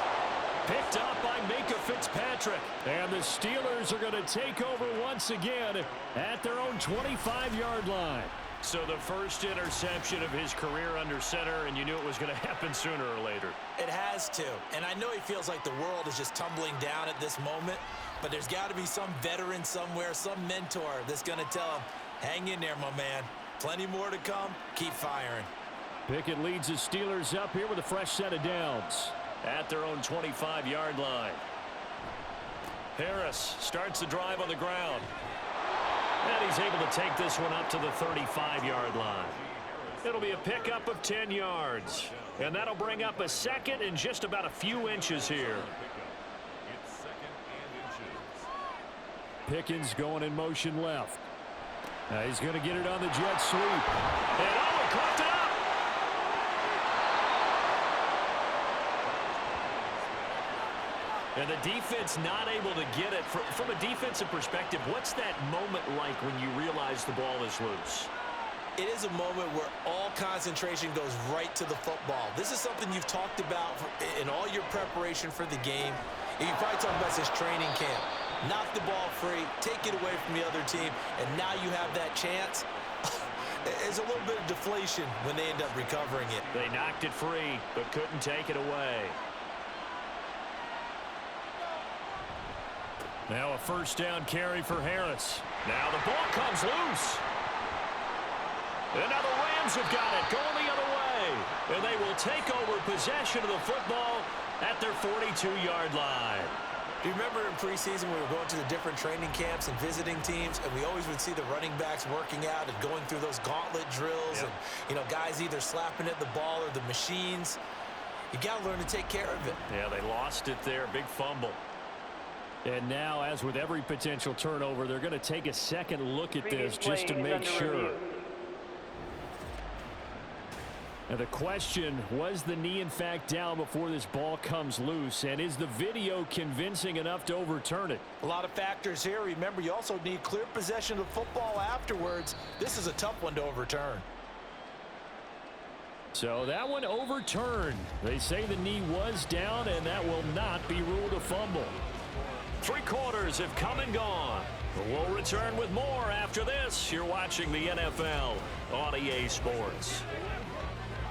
Picked up by Minka Fitzpatrick. And the Steelers are going to take over once again at their own 25-yard line. So the first interception of his career under center, and you knew it was going to happen sooner or later. It has to. And I know he feels like the world is just tumbling down at this moment, but there's got to be some veteran somewhere, some mentor that's going to tell him, hang in there, my man. Plenty more to come. Keep firing. Pickett leads the Steelers up here with a fresh set of downs. At their own 25-yard line. Harris starts the drive on the ground. And he's able to take this one up to the 35-yard line. It'll be a pickup of 10 yards. And that'll bring up a 2nd and just about a few inches here. Pickens going in motion left. Now he's going to get it on the jet sweep. And oh, he caught it up. And the defense not able to get it. From a defensive perspective, what's that moment like when you realize the ball is loose? It is a moment where all concentration goes right to the football. This is something you've talked about in all your preparation for the game. And you probably talked about this training camp. Knock the ball free, take it away from the other team, and now you have that chance. There's a little bit of deflation when they end up recovering it. They knocked it free, but couldn't take it away. Now a first down carry for Harris. Now the ball comes loose. And now the Rams have got it, going the other way. And they will take over possession of the football at their 42-yard line. Do you remember in preseason we were going to the different training camps and visiting teams, and we always would see the running backs working out and going through those gauntlet drills, and, you know, guys either slapping at the ball or the machines. You got to learn to take care of it. Yeah, they lost it there. Big fumble. And now, as with every potential turnover, they're going to take a second look at this just to make sure. Now the question, was the knee in fact down before this ball comes loose? And is the video convincing enough to overturn it? A lot of factors here. Remember, you also need clear possession of the football afterwards. This is a tough one to overturn. So that one overturned. They say the knee was down, and that will not be ruled a fumble. 3 quarters have come and gone. We'll return with more after this. You're watching the NFL on EA Sports.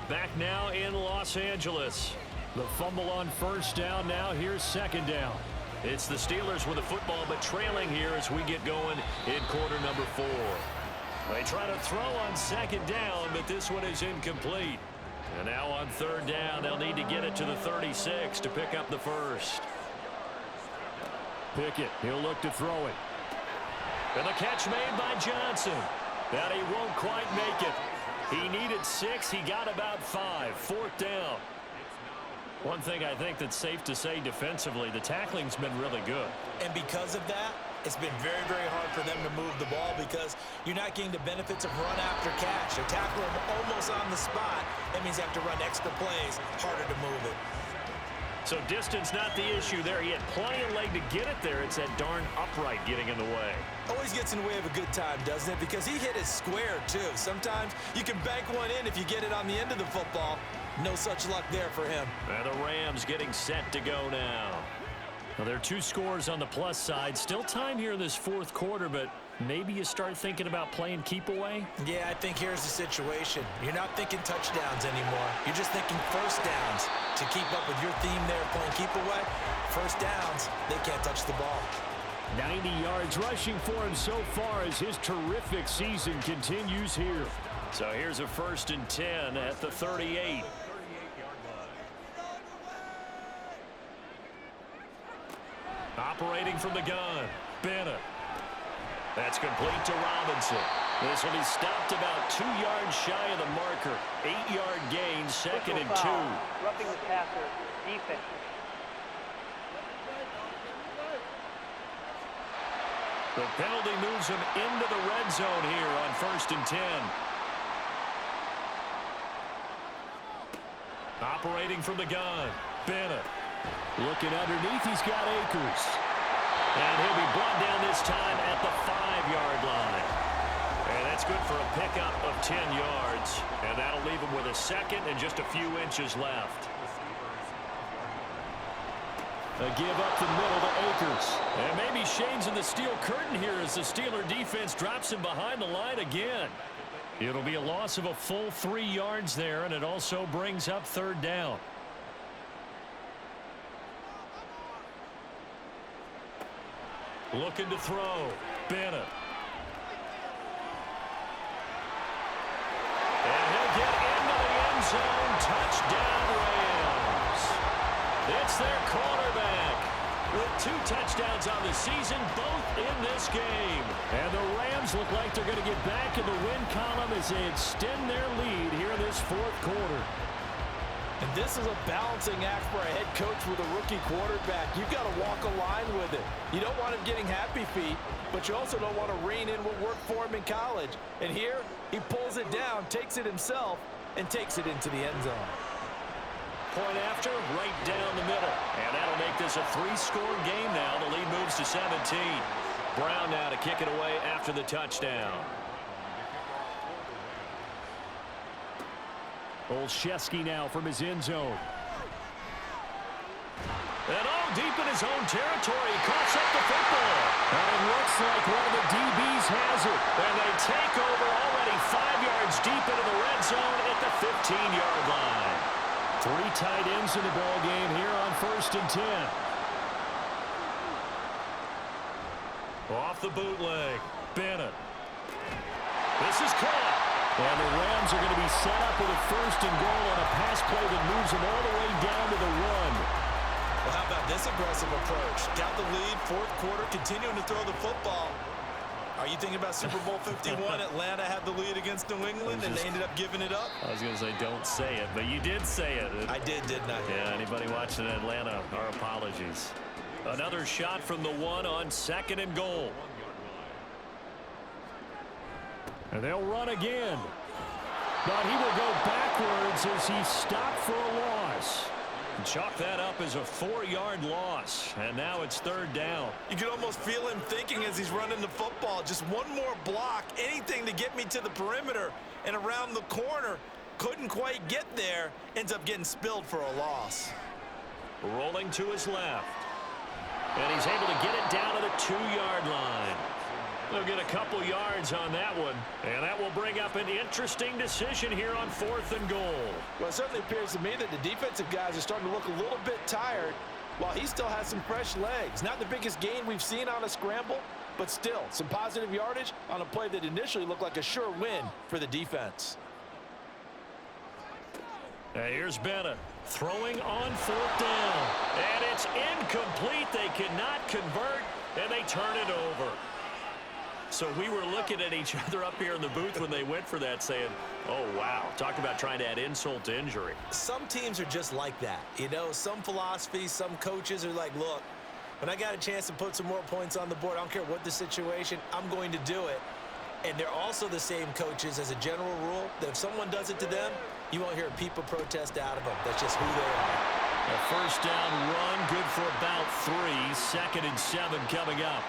Back now in Los Angeles. The fumble on first down. Now here's second down. It's the Steelers with the football, but trailing here as we get going in quarter number 4. They try to throw on second down, but this one is incomplete. And now on third down, they'll need to get it to the 36 to pick up the first. Pickett, he'll look to throw it. And the catch made by Johnson. And he won't quite make it. He needed 6. He got about 5. Fourth down. One thing I think that's safe to say defensively, the tackling's been really good. And because of that, it's been very, very hard for them to move the ball because you're not getting the benefits of run after catch. They tackle him almost on the spot. That means you have to run extra plays, harder to move it. So distance not the issue there. He had plenty of leg to get it there. It's that darn upright getting in the way. Always gets in the way of a good time, doesn't it? Because he hit it square, too. Sometimes you can bank one in if you get it on the end of the football. No such luck there for him. And the Rams getting set to go now. Well, there are 2 scores on the plus side. Still time here in this fourth quarter, but maybe you start thinking about playing keep away? Yeah, I think here's the situation. You're not thinking touchdowns anymore. You're just thinking first downs. To keep up with your theme there, playing keep away, first downs, they can't touch the ball. 90 yards rushing for him so far as his terrific season continues here. So here's a 1st and 10 at the 38. Operating from the gun, Bennett. That's complete to Robinson. This will be stopped about 2 yards shy of the marker. 8-yard gain, 2nd and 2. Roughing the passer, defense. The penalty moves him into the red zone here on 1st and 10. Operating from the gun, Bennett. Looking underneath, he's got Akers. And he'll be brought down this time at the 5-yard line. And that's good for a pickup of 10 yards. And that'll leave him with a 2nd and just a few inches left. A give up the middle to Akers. And maybe Shane's in the steel curtain here as the Steeler defense drops him behind the line again. It'll be a loss of a full 3 yards there, and it also brings up 3rd down. Looking to throw. Bennett. And he'll get into the end zone. Touchdown, Rams. It's their quarterback with 2 touchdowns on the season, both in this game. And the Rams look like they're going to get back in the win column as they extend their lead here in this 4th quarter. And this is a balancing act for a head coach with a rookie quarterback. You've got to walk a line with it. You don't want him getting happy feet, but you also don't want to rein in what worked for him in college. And here, he pulls it down, takes it himself, and takes it into the end zone. Point after, right down the middle. And that'll make this a 3-score game now. The lead moves to 17. Brown now to kick it away after the touchdown. Olszewski now from his end zone. And deep in his own territory, he coughs up the football. And it looks like one of the DBs has it. And they take over already 5 yards deep into the red zone at the 15-yard line. 3 tight ends in the ball game here on 1st and 10. Off the bootleg, Bennett. This is caught. And the Rams are going to be set up with a 1st and goal on a pass play that moves them all the way down to the 1. Well, how about this aggressive approach? Got the lead, 4th quarter, continuing to throw the football. Are you thinking about Super Bowl 51? Atlanta had the lead against New England, and they ended up giving it up? I was going to say don't say it, but you did say it. I did, didn't I? Yeah, anybody watching Atlanta, our apologies. Another shot from the 1 on 2nd and goal. And they'll run again. But he will go backwards as he's stopped for a loss. Chalk that up as a 4-yard loss. And now it's 3rd down. You can almost feel him thinking as he's running the football. Just one more block, anything to get me to the perimeter and around the corner. Couldn't quite get there. Ends up getting spilled for a loss. Rolling to his left. And he's able to get it down to the 2-yard line. They'll get a couple yards on that one, and that will bring up an interesting decision here on 4th and goal. Well, it certainly appears to me that the defensive guys are starting to look a little bit tired while he still has some fresh legs. Not the biggest gain we've seen on a scramble, but still some positive yardage on a play that initially looked like a sure win for the defense. And here's Bennett throwing on 4th down, and it's incomplete. They cannot convert, and they turn it over. So we were looking at each other up here in the booth when they went for that saying, oh, wow. Talk about trying to add insult to injury. Some teams are just like that. You know, some philosophies, some coaches are like, look, when I got a chance to put some more points on the board, I don't care what the situation, I'm going to do it. And they're also the same coaches as a general rule that if someone does it to them, you won't hear a people protest out of them. That's just who they are. A first down run, good for about 3. 2nd and 7 coming up.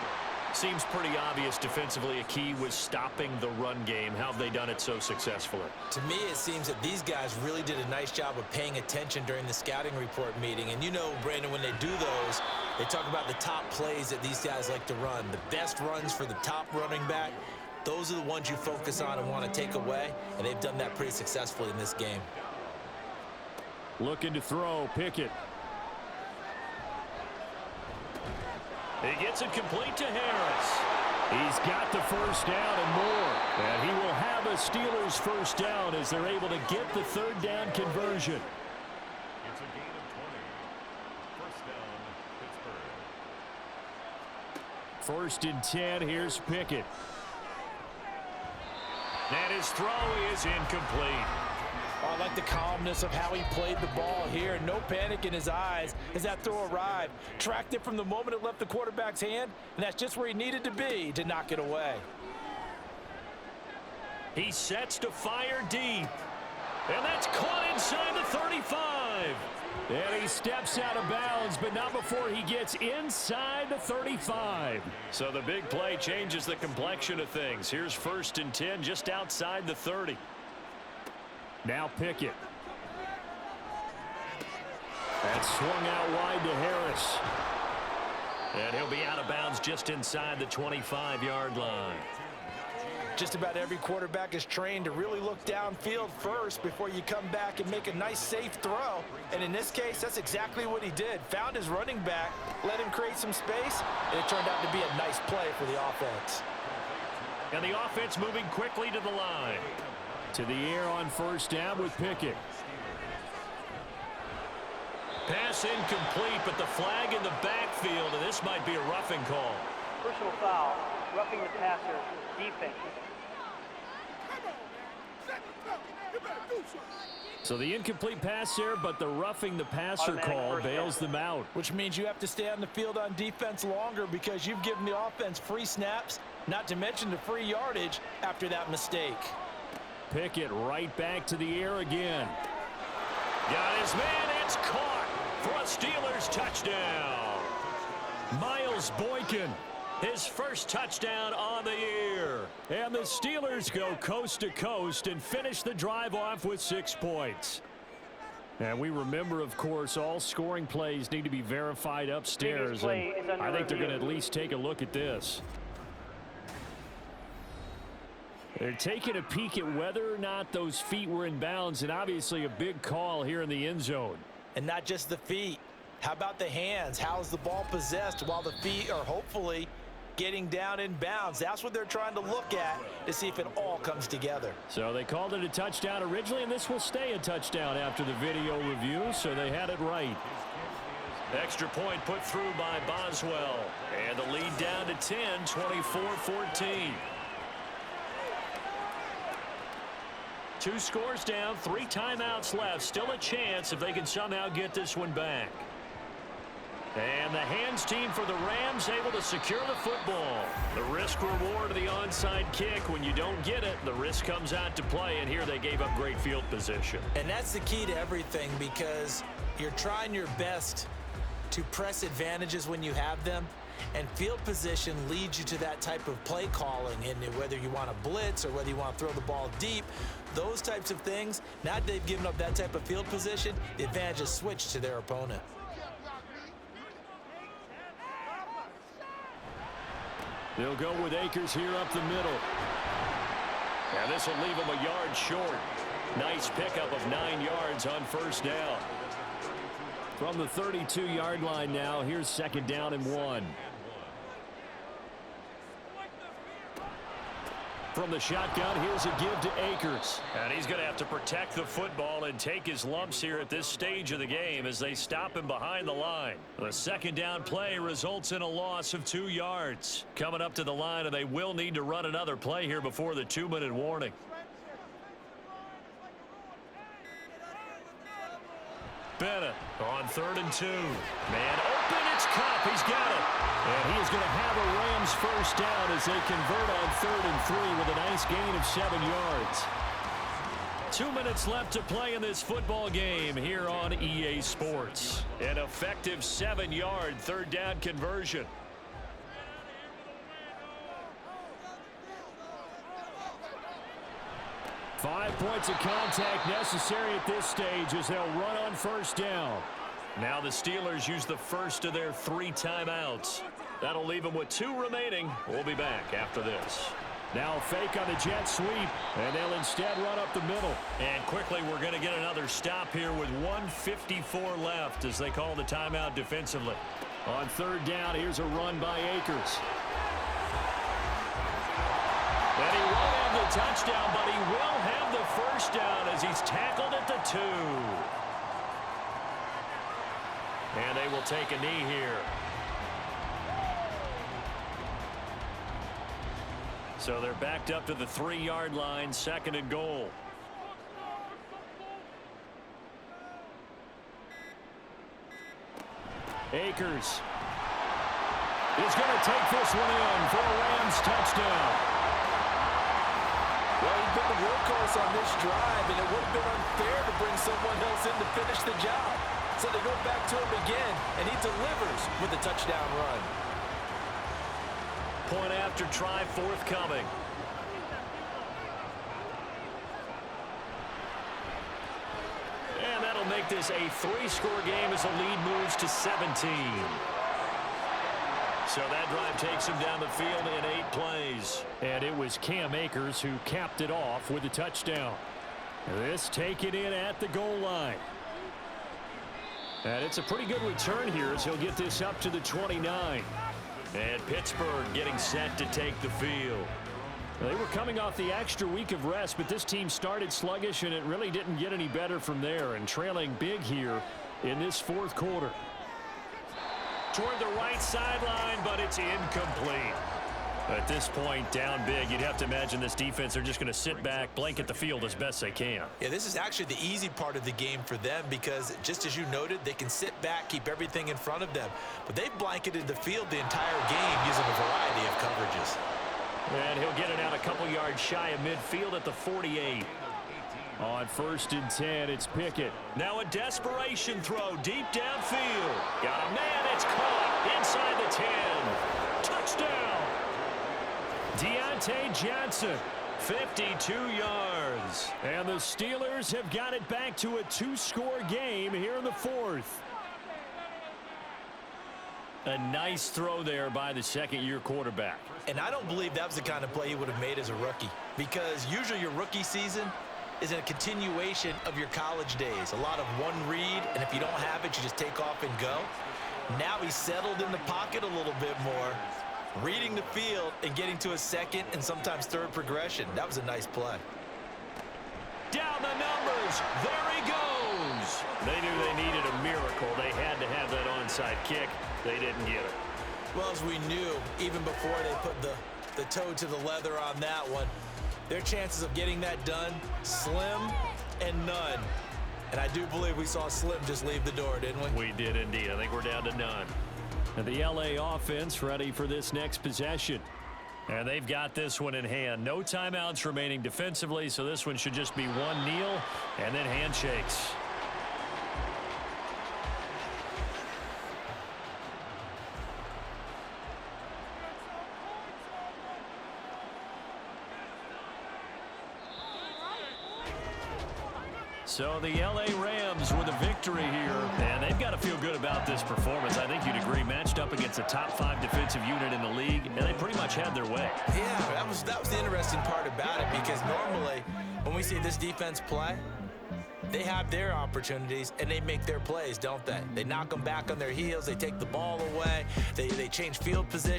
Seems pretty obvious defensively a key was stopping the run game. How have they done it so successfully? To me, it seems that these guys really did a nice job of paying attention during the scouting report meeting. And you know, Brandon, when they do those, they talk about the top plays that these guys like to run. The best runs for the top running back. Those are the ones you focus on and want to take away. And they've done that pretty successfully in this game. Looking to throw, Pickett. He gets it complete to Harris. He's got the first down and more. And he will have a Steelers first down as they're able to get the 3rd down conversion. It's a gain of 20. First down, Pittsburgh. 1st and 10. Here's Pickett. And his throw is incomplete. I like the calmness of how he played the ball here. No panic in his eyes as that throw arrived. Tracked it from the moment it left the quarterback's hand, and that's just where he needed to be to knock it away. He sets to fire deep. And that's caught inside the 35. And he steps out of bounds, but not before he gets inside the 35. So the big play changes the complexion of things. Here's 1st and 10 just outside the 30. Now Pickett. That's swung out wide to Harris. And he'll be out of bounds just inside the 25-yard line. Just about every quarterback is trained to really look downfield first before you come back and make a nice, safe throw. And in this case, that's exactly what he did. Found his running back, let him create some space, and it turned out to be a nice play for the offense. And the offense moving quickly to the line. To the air on 1st down with Pickett. Pass incomplete, but the flag in the backfield, and this might be a roughing call. Personal foul, roughing the passer, defense. So the incomplete pass there, but the roughing the passer call bails them out. Which means you have to stay on the field on defense longer because you've given the offense free snaps, not to mention the free yardage after that mistake. Pickett right back to the air again. Got his man. It's caught for a Steelers touchdown. Miles Boykin. His first touchdown on the year. And the Steelers go coast to coast and finish the drive off with 6 points. And we remember, of course, all scoring plays need to be verified upstairs. And I think they're going to at least take a look at this. They're taking a peek at whether or not those feet were in bounds, and obviously a big call here in the end zone. And not just the feet. How about the hands? How's the ball possessed while the feet are hopefully getting down in bounds? That's what they're trying to look at to see if it all comes together. So they called it a touchdown originally, and this will stay a touchdown after the video review, so they had it right. Extra point put through by Boswell. And the lead down to 10, 24-14. 2 scores down, 3 timeouts left. Still a chance if they can somehow get this one back. And the hands team for the Rams able to secure the football. The risk reward of the onside kick. When you don't get it, the risk comes out to play, and here they gave up great field position. And that's the key to everything, because you're trying your best to press advantages when you have them. And field position leads you to that type of play calling, and whether you want to blitz or whether you want to throw the ball deep, those types of things, now that they've given up that type of field position, the advantage is switched to their opponent. They'll go with Akers here up the middle. And this will leave them a yard short. Nice pickup of 9 yards on first down. From the 32-yard line now, here's 2nd down and 1. From the shotgun, here's a give to Akers. And he's going to have to protect the football and take his lumps here at this stage of the game as they stop him behind the line. The second down play results in a loss of 2 yards. Coming up to the line, and they will need to run another play here before the 2-minute warning. Bennett on 3rd and 2. Man open, it's Cup. He's got it. And he is going to have a Rams first down as they convert on 3rd and 3 with a nice gain of 7 yards. 2 minutes left to play in this football game here on EA Sports. An effective 7-yard 3rd down conversion. Five points of contact necessary at this stage as they'll run on first down. Now the Steelers use the first of their 3 timeouts. That'll leave them with 2 remaining. We'll be back after this. Now a fake on the jet sweep, and they'll instead run up the middle. And quickly, we're going to get another stop here with 1:54 left as they call the timeout defensively. On 3rd down, here's a run by Akers. And he won't have the touchdown, but he will have the first down as he's tackled at the 2. And they will take a knee here. So they're backed up to the 3-yard line, 2nd and goal. Akers is going to take this one in for a Rams touchdown. Well, he's been the workhorse on this drive, and it would have been unfair to bring someone else in to finish the job. So they go back to him again, and he delivers with a touchdown run. Point after try forthcoming. And that'll make this a 3-score game as the lead moves to 17. So that drive takes him down the field in 8 plays. And it was Cam Akers who capped it off with a touchdown. This taken in at the goal line. And it's a pretty good return here as he'll get this up to the 29. And Pittsburgh getting set to take the field. They were coming off the extra week of rest, but this team started sluggish, and it really didn't get any better from there, and trailing big here in this 4th quarter. Toward the right sideline, but it's incomplete. At this point, down big, you'd have to imagine this defense, they're just going to sit back, blanket the field as best they can. Yeah, this is actually the easy part of the game for them because, just as you noted, they can sit back, keep everything in front of them. But they've blanketed the field the entire game using a variety of coverages. And he'll get it out a couple yards shy of midfield at the 48. On 1st and 10, it's Pickett. Now a desperation throw deep downfield. Got a man, it's caught inside the 10. Touchdown. Deontay Johnson. 52 yards. And the Steelers have got it back to a 2-score game here in the 4th. A nice throw there by the second-year quarterback. And I don't believe that was the kind of play he would have made as a rookie because usually your rookie season is a continuation of your college days. A lot of one read, and if you don't have it, you just take off and go. Now he's settled in the pocket a little bit more, reading the field and getting to a 2nd and sometimes 3rd progression. That was a nice play. Down the numbers. There he goes. They knew they needed a miracle. They had to have that onside kick. They didn't get it. Well, as we knew, even before they put the toe to the leather on that one, their chances of getting that done, slim and none. And I do believe we saw Slim just leave the door, didn't we? We did indeed. I think we're down to none. And the LA offense ready for this next possession. And they've got this one in hand. No timeouts remaining defensively, so this one should just be one kneel and then handshakes. So the LA Rams with a victory here, and they've got to feel good about this performance. I think you'd agree, matched up against a top 5 defensive unit in the league, and they pretty much had their way. Yeah, that was the interesting part about it because normally when we see this defense play, they have their opportunities and they make their plays, don't they? They knock them back on their heels, they take the ball away, they change field position.